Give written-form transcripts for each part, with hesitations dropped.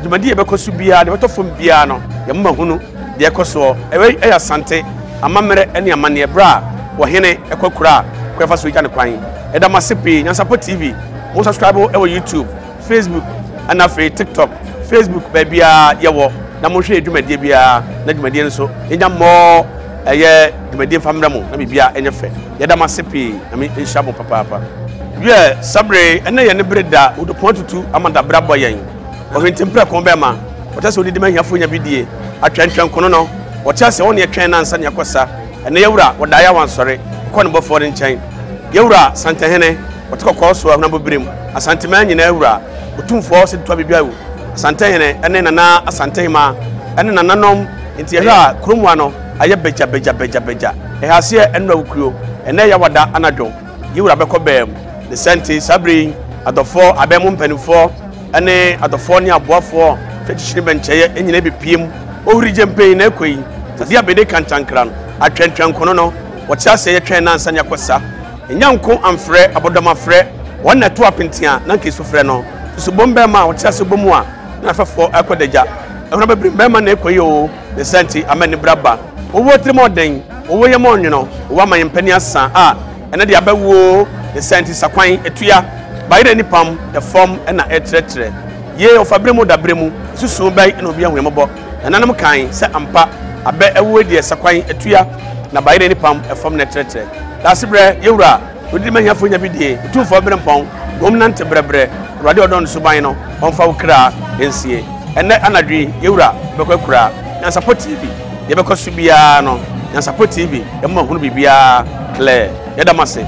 dwumadi ye bekoso bia de betofom bia no ye mma hunu de ekoso eya sante amamere ene amane bra wo hene ekokura kwefa so ika ne kwan eda masepe Nyansapo TV mo subscribe e YouTube Facebook and afre TikTok Facebook bia ye wo na mo hwe dwumadi bia na dwumadi nso enya mo eye dwumadi famra mo na bibia enye fe eda masepe na me nhia mo papa ye sabre ene ye ne breda wo do pontutu amanda bra boyen o hentempra kon be ma wota se odidi ma hiafo nya bidie atwantwan kono no wota se won ye twen na nsa ne yakosa ene yewura wodaya wansore ko ne bofo ne nchen yewura santehene wotoko so ahuna bobrem asantema nyina yewura otumfo se to bibia wo santehene ene nana asantehema ene nananom nti yewura kromwa no aye beja ehase eno awukuro ene ya wada anadwo yewura beko bem the senti sabri adofo abemu mpanifo ene adofo ni aboafo fetishire bencheye enyina bepiem ohuri jempe na ekoi tadi abede kantankran atwentwan kono no wote ase ye twen na ansanya kwasa enyanko amfre abodoma frɛ wonna to apentia na nkesu frɛ no so bombe ma wote ase bomu a na fafo akodaja ehuna bebrimbe ma na ekoi o the senti amani braba owo trimoden owo ye monwono owo amanyempani asa a ene de abawo the senti sakwan etua bayire ni pam the form na etretre ye ofabremu dabremu susu bai na obi ahwembo nananam kan se ampa abe ewo de sakwan etua na bayire ni pam the form na etretre lasibre yewura odi mahafo nya bidie tumfo brempon gomnante brebre rade odon suban no onfa wokra ensie ene anadwi yewura bekokura Nyansapo TV ye bekosu bia no Nyansapo TV e ma hunu bibia clear yedamase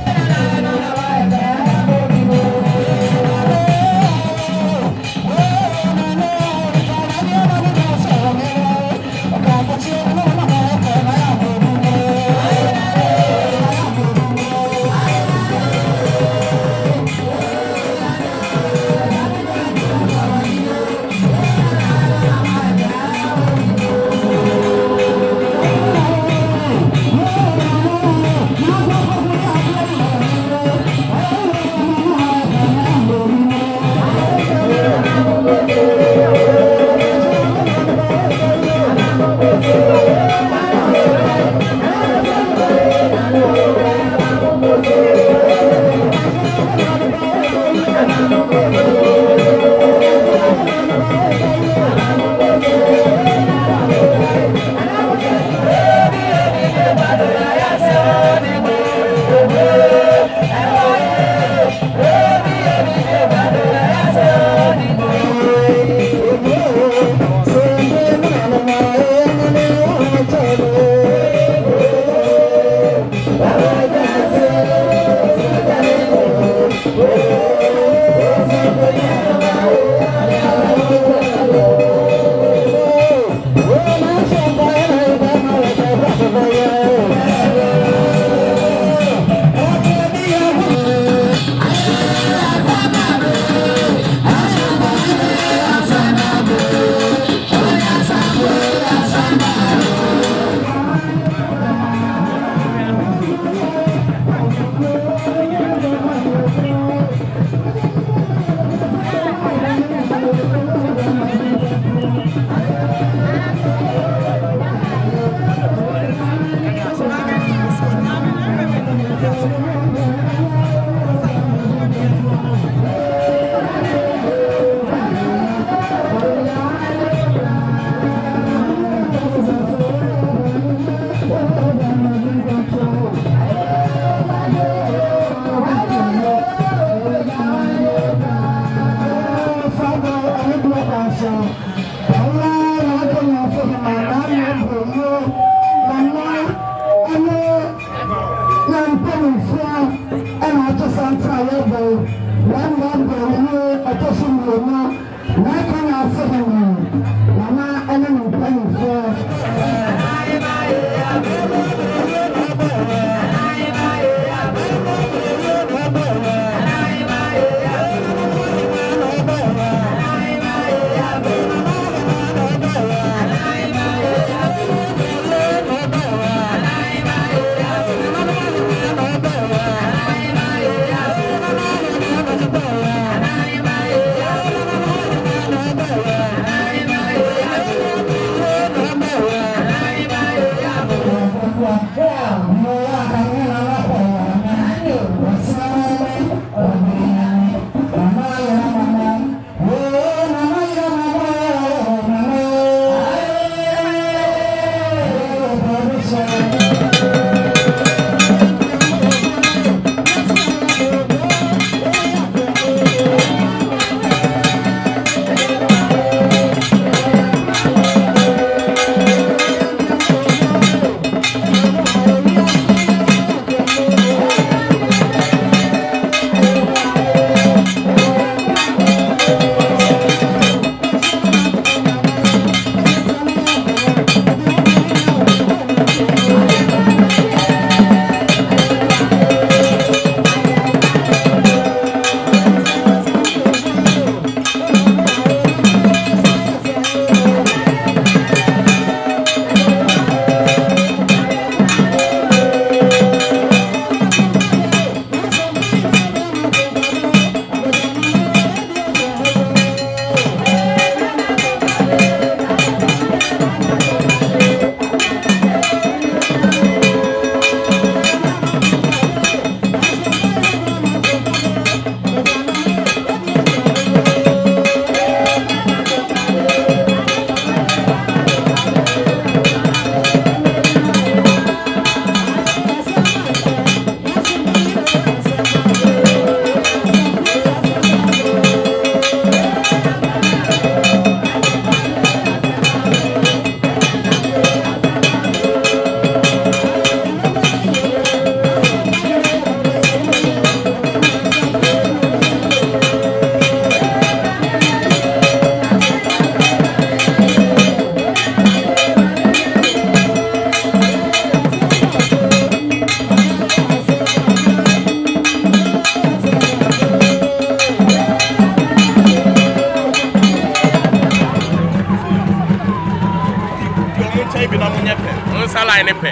chai bi na mo nye pe mo sa line pe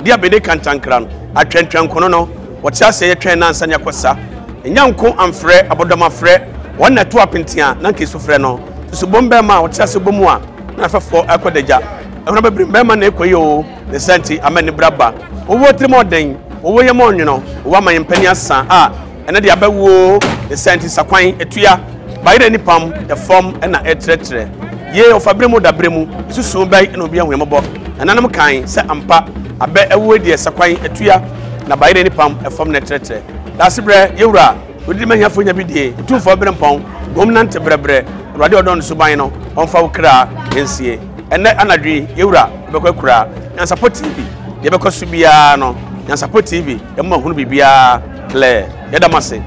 dia bede kantankran atwentwen kono no wotia se ye twen nansa nya kwasa enyanko amfre abodoma frɛ wonna to apentia na nke so frɛ no so bombe ma wotia se bomu a na fafo akodaja ehuna babrim be ma na ekoyi o the senti amani braba owo trimoden owo ye mo nwino owo amayempani asa a ene de abawo the senti sakwan etua bayire ni pam the form na etretre ye ofabremu dabremu susu bai na obi ahwembo enanam kan se ampa abe ewo die sakwan etua na bayire ni pam efom na tretre dasbre yewura odi mahia fonya bidie tumfo berempon gomnante brebre rade odon suban no onfa wokra ensie ene anadwi yewura bekwakura Nyansapo TV ye bekosu bia no Nyansapo TV ye ma hunu bibia clear ye damase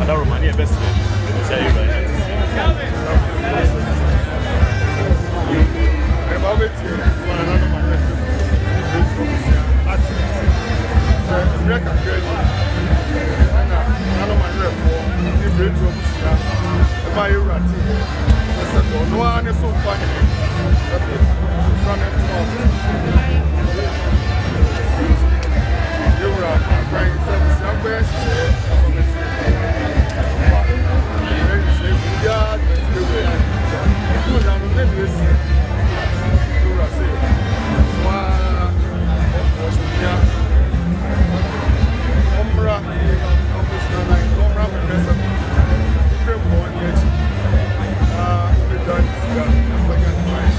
Madam Romania best say you right. I'm about to one another my recipe. Record great. And none of my rep for the great officer. My rati. I said, no one is so funny. From it to you were crying service. I'm going to share. God, you will. You will not let me see. You will say, wow, yeah. Ombra, Ombra, Professor. Very born yet. We done this. Second time.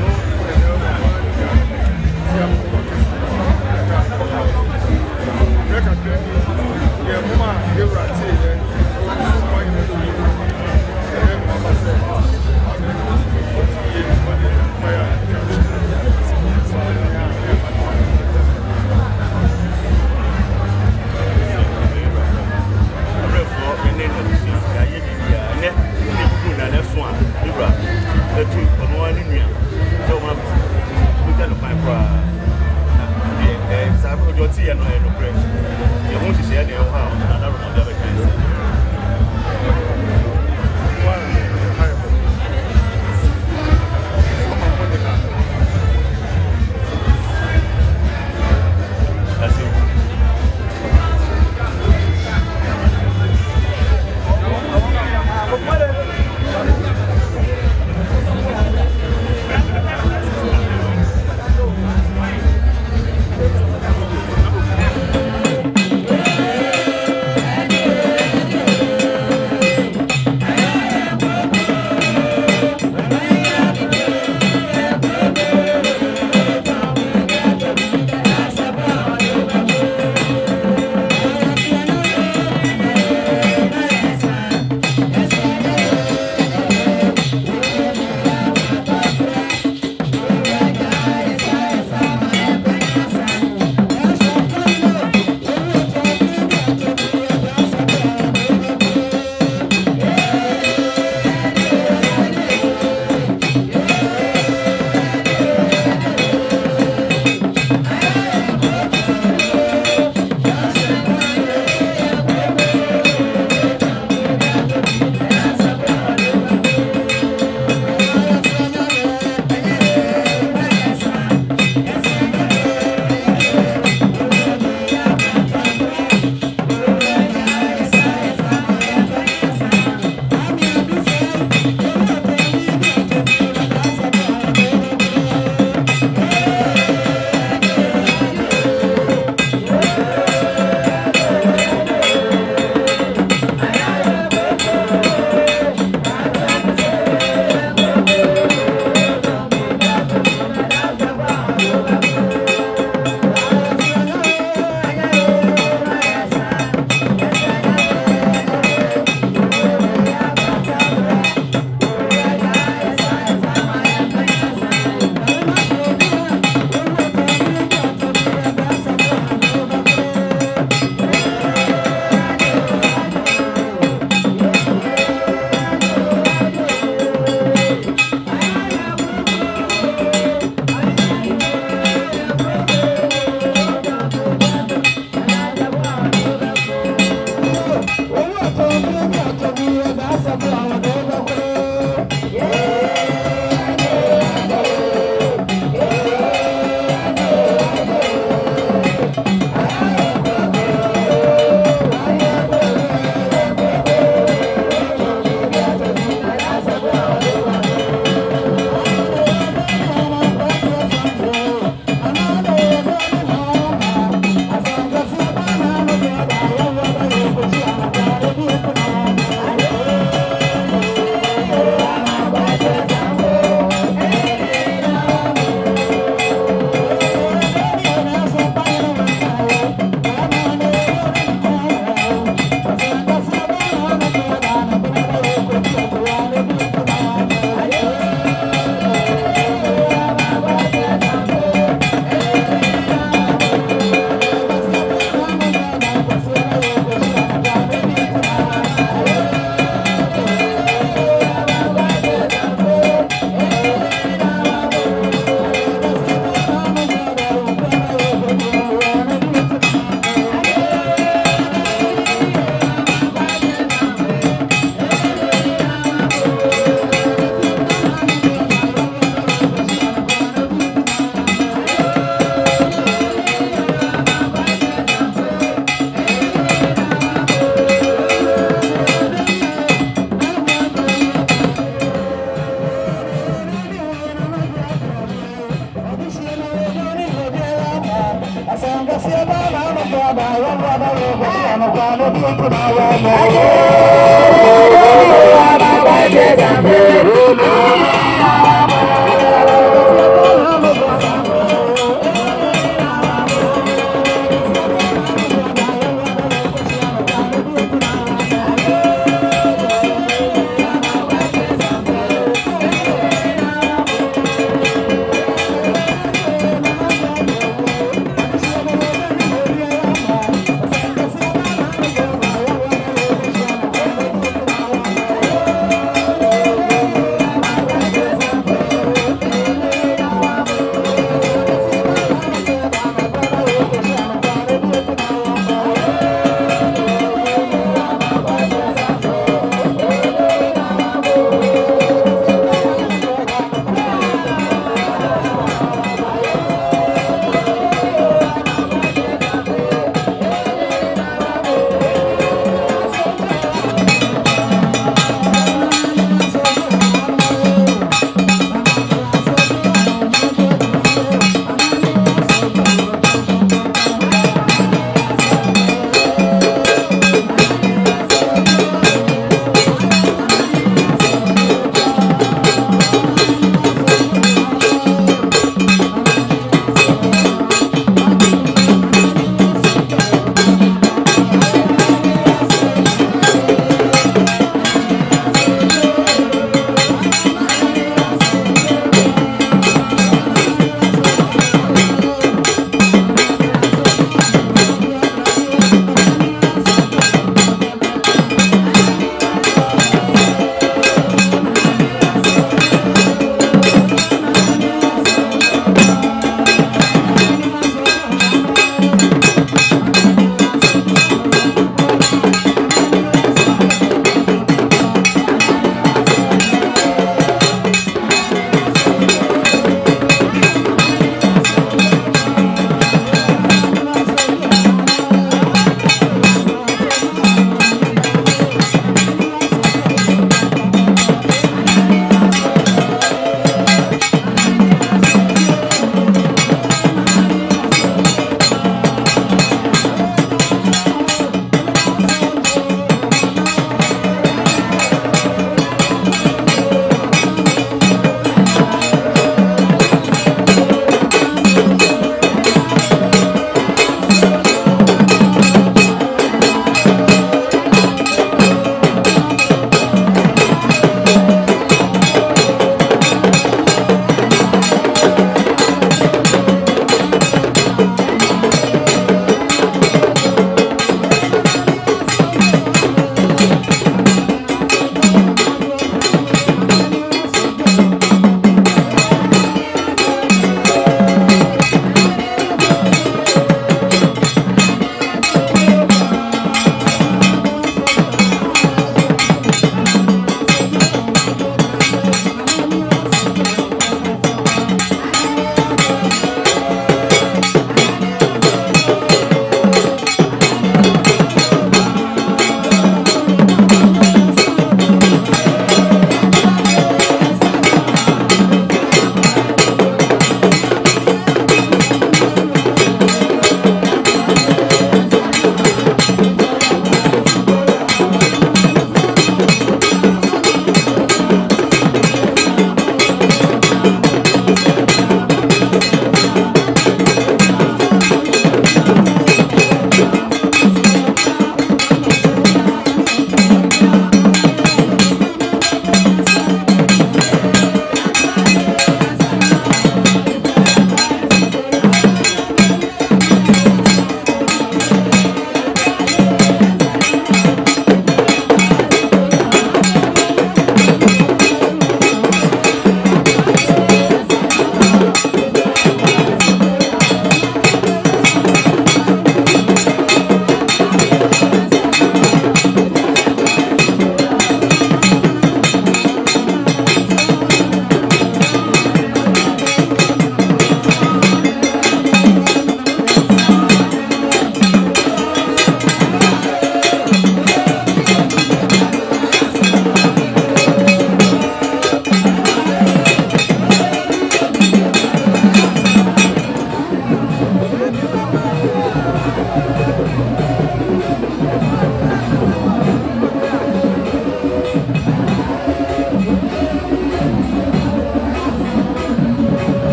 No,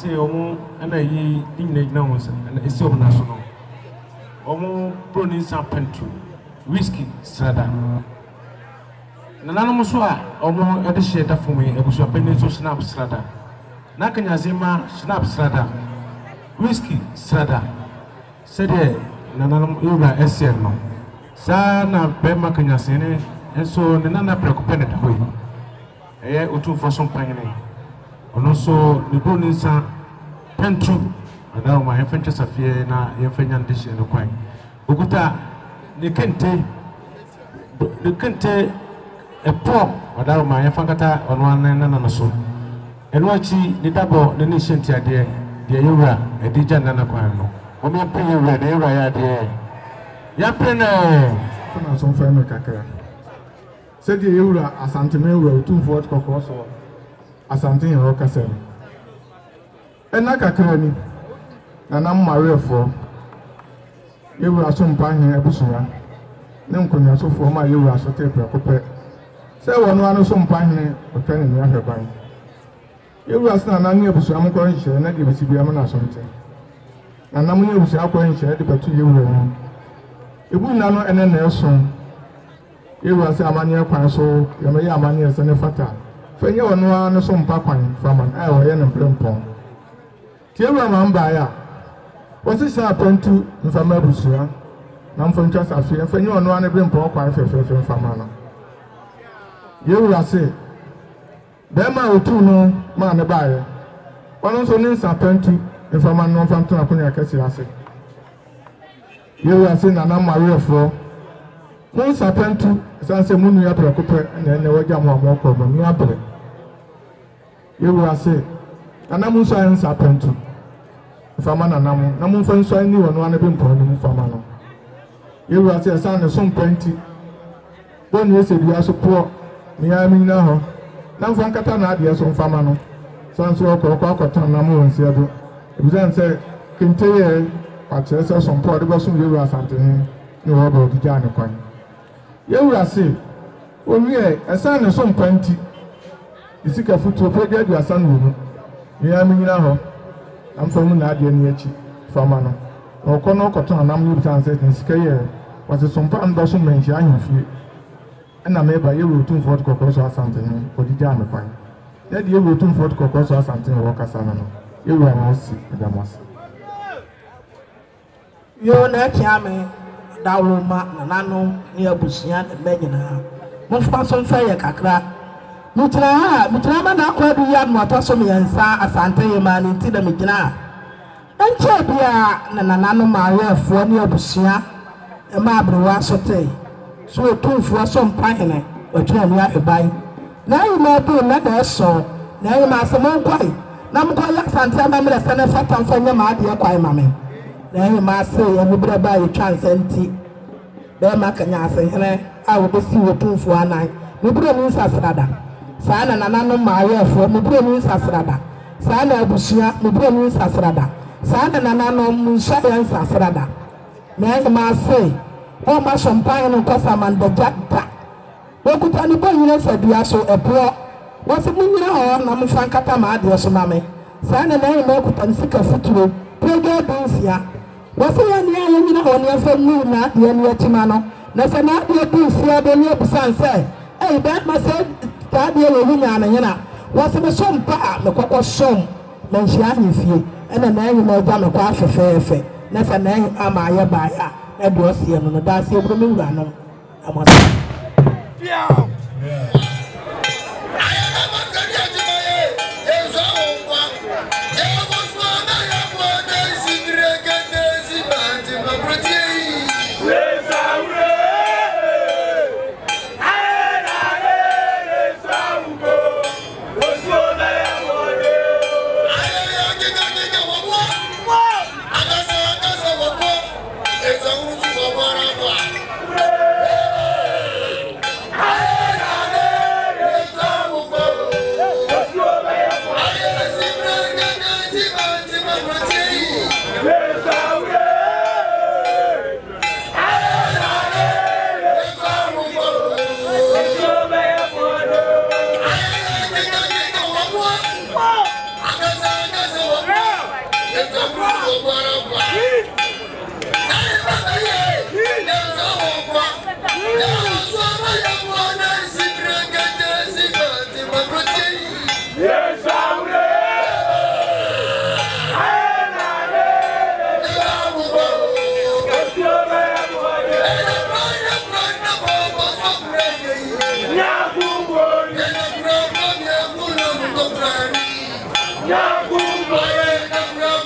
say omo ana yi dinne na won sa na esi omo na so no omo broni san pentu whiskey strada na nanom so a omo e de hye da fome ebusu apeni so snap strada na kanya zema snap strada whiskey strada sede na nanom yura SN no sa na be makanya sene enso ne nana preoccupé ne da hoyi eye otu for some pain ne ono so ne broni san pentu ada ma yefenche safie na yefenya ndishe no kwan okuta ne kente epo ada ma yefankata ono anan na so eno achi ne dabo ne ne hyenti ade de yewura edija nana kwan no o me pe yewura de yewura ya de ya pe na na so fa me kakra se de yewura asante me yewura otu fort kokko so asante yen roka se ena kakra ni na nam marefo yewura so mpa hen ebusuya ne nkonya so fo ma yewura so te prekope se wono anu so mpa hen otwane ni ahweban yewura sna na ne ebusuya mo kwan hye na de besibia mo na so nte na nam ne ebusuya kwan hye de batu yewura ni ebu na no ene na eso yewura se amane kwan so yema ye amane se ne fata fenye wono anu so mpa kwan faman ai wo ye ne mprempon tiewura ma mba ya wasi sa pentu mfama busuya na mfoncha safie fenye wono anu be mpa kwan fefe mfama no yewura se bema otu no ma ne baaye wono so ne sa pentu mfama no mfam to akonya kesi ase yewura se na na marefo mo sa pentu sanse munu ya prekope na ene waja mo amoko bo ni abre yewura se na mu so an sa pentu fama na namu na mu fan so ni wono ane be mpo ni mu fama no yewura se san ne so mpenti boni ese bia so po ni ya mi na ho na mfan kata na ade so mfama no san so okọ tan na mu wonsi ado ebuzan se kente ye pa chere se so mpo de bo so yewura sante ni wo ba odija ne kwan yewura se owie esan ne so mpenti isika futu proje adu asan wo ni ya mi na ho amfamu na ade ni achi fama no okọ no okọ tan na mu bi san se sika ye wase so mpa ndo so menhia ahemfie na meba yewura otum fort kokoro so asante ni odija ne kwan ya de yewura otum fort kokoro so asante wo kasa no yewura na osi adamasa yo na kiame dawroma na nanu ni abusia na menyina mo fa so mfa ye kakra mitra ma na kwa du ya no ataso me yansa asante ye ma ni ti da megyina enche bia na nanu ma yefo ni abusia e ma abrewa sote so otumfo so mpa hene otwa ni aheban na yi ma do na da so na yi ma se mo kwai na mo kwa ya asante ma me se na fata mfa nya ma ade kwai ma me na yi ma se ye ni bra ba yi transenti be ma kanya asenhene a wo besi otumfo anan ni bra ni sasrada saa na nanu ma yefo ni bra ni sasrada saa na abusia ni bra ni sasrada saa na nanu munsha yan sasrada na yi ma se o ma champagne no kosa man de jakta o kuta ni bo nyina sabia so epo wo se munyina ho na mo fankata ma ade so ma me saa na yi ma kuta ni sika futuro proga dunsia wo se ya ni ya nyina ho ni afa mu na de ni atima no na se na de dunsia de ni abusan se ei ba ma se ta de wo nyina na nyina wo se me som pa me kokko som na nhia ahemfie ena na yi ma gya me kwa afefefe na se na yi ama ye ba ya na do sie no da sie bro me wura no amasa Yeah. Hey! Come on.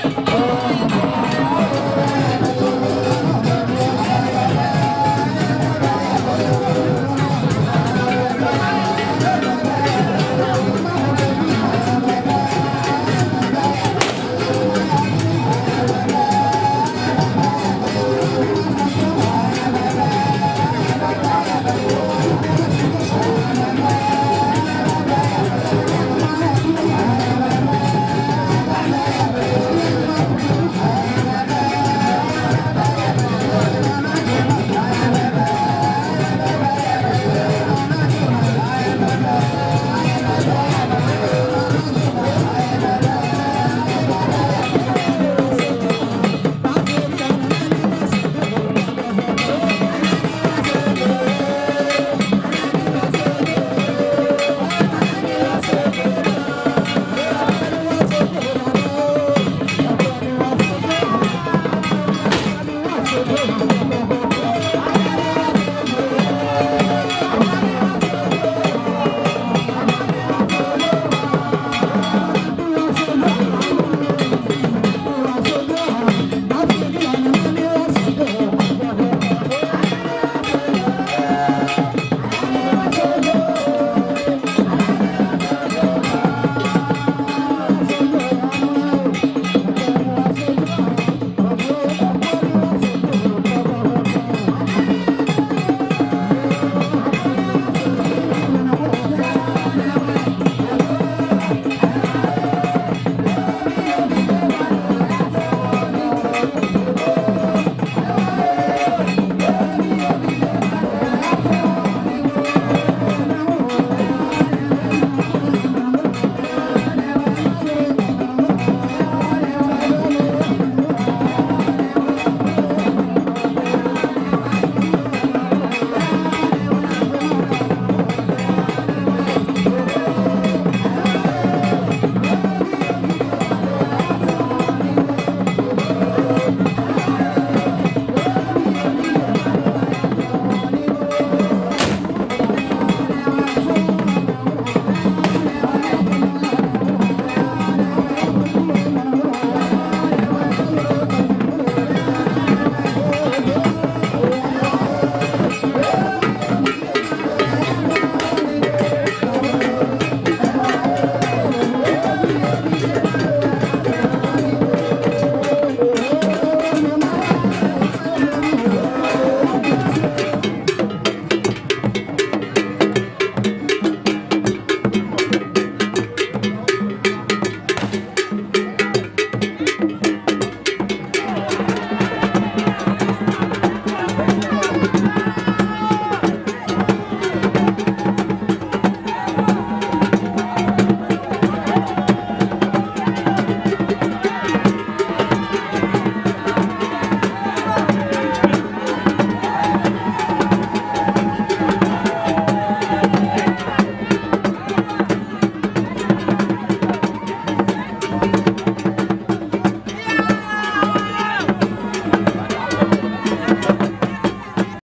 Oh,